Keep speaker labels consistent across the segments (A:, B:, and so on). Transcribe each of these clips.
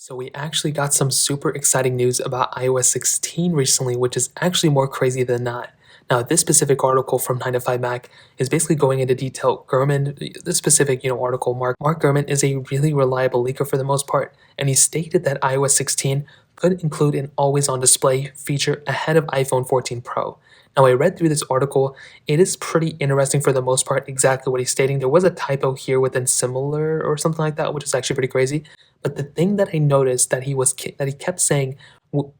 A: So we actually got some super exciting news about iOS 16 recently, which is actually more crazy than not. Now, this specific article from 9 to 5 Mac is basically going into detail. This specific, article, Mark Gurman is a really reliable leaker for the most part, and he stated that iOS 16 could include an always-on display feature ahead of iPhone 14 Pro. Now, I read through this article. It is pretty interesting for the most part, exactly what he's stating. There was a typo here within similar or something like that, which is actually pretty crazy. But the thing that I noticed that he kept saying,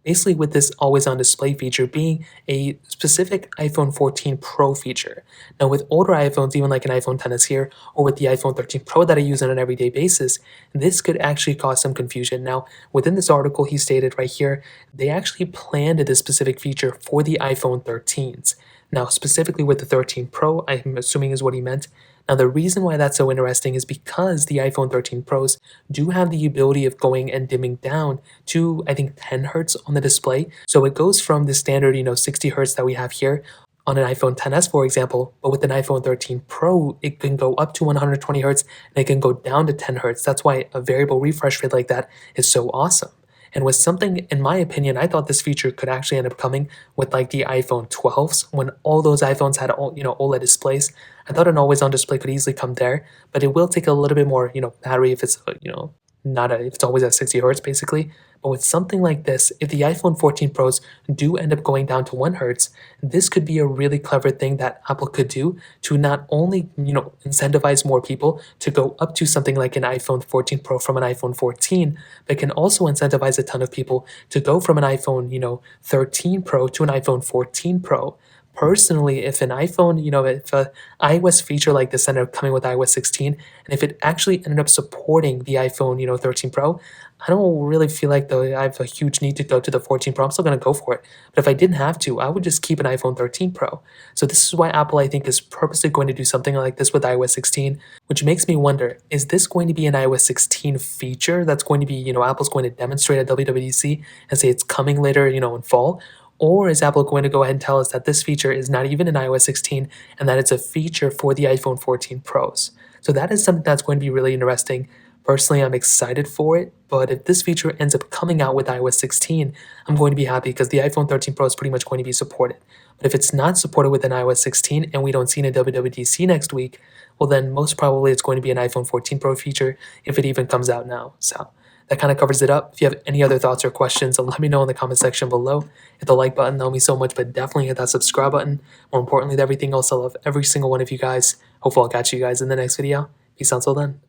A: basically with this always on display feature being a specific iPhone 14 Pro feature. Now with older iPhones, even like an iPhone 10s here, or with the iPhone 13 Pro that I use on an everyday basis, this could actually cause some confusion. Now within this article, he stated right here, they actually planned this specific feature for the iPhone 13s. Now specifically with the 13 Pro, I'm assuming is what he meant. Now, the reason why that's so interesting is because the iPhone 13 Pros do have the ability of going and dimming down to, I think, 10 hertz on the display. So it goes from the standard, 60 hertz that we have here on an iPhone 10s, for example, but with an iPhone 13 Pro, it can go up to 120 hertz and it can go down to 10 hertz. That's why a variable refresh rate like that is so awesome. And with something, in my opinion, I thought this feature could actually end up coming with like the iPhone 12s when all those iPhones had OLED displays. I thought an always-on display could easily come there, but it will take a little bit more battery if it's not if it's always at 60 hertz basically. But with something like this, if the iPhone 14 Pros do end up going down to 1 hertz, this could be a really clever thing that Apple could do to not only incentivize more people to go up to something like an iPhone 14 Pro from an iPhone 14, but can also incentivize a ton of people to go from an iPhone 13 Pro to an iPhone 14 Pro. Personally, if an iPhone, if a iOS feature like this ended up coming with iOS 16, and if it actually ended up supporting the iPhone, 13 Pro, I don't really feel like though I have a huge need to go to the 14 Pro. I'm still gonna go for it. But if I didn't have to, I would just keep an iPhone 13 Pro. So this is why Apple, I think, is purposely going to do something like this with iOS 16, which makes me wonder, is this going to be an iOS 16 feature that's going to be, Apple's going to demonstrate at WWDC and say it's coming later, in fall? Or is Apple going to go ahead and tell us that this feature is not even in iOS 16 and that it's a feature for the iPhone 14 Pros? So that is something that's going to be really interesting. Personally, I'm excited for it, but if this feature ends up coming out with iOS 16, I'm going to be happy because the iPhone 13 Pro is pretty much going to be supported. But if it's not supported within iOS 16 and we don't see it in WWDC next week, well then most probably it's going to be an iPhone 14 Pro feature if it even comes out now. So that kind of covers it up. If you have any other thoughts or questions, let me know in the comment section below. Hit the like button, that will mean so much, but definitely hit that subscribe button. More importantly than everything else, I love every single one of you guys. Hopefully I'll catch you guys in the next video. Peace out until then.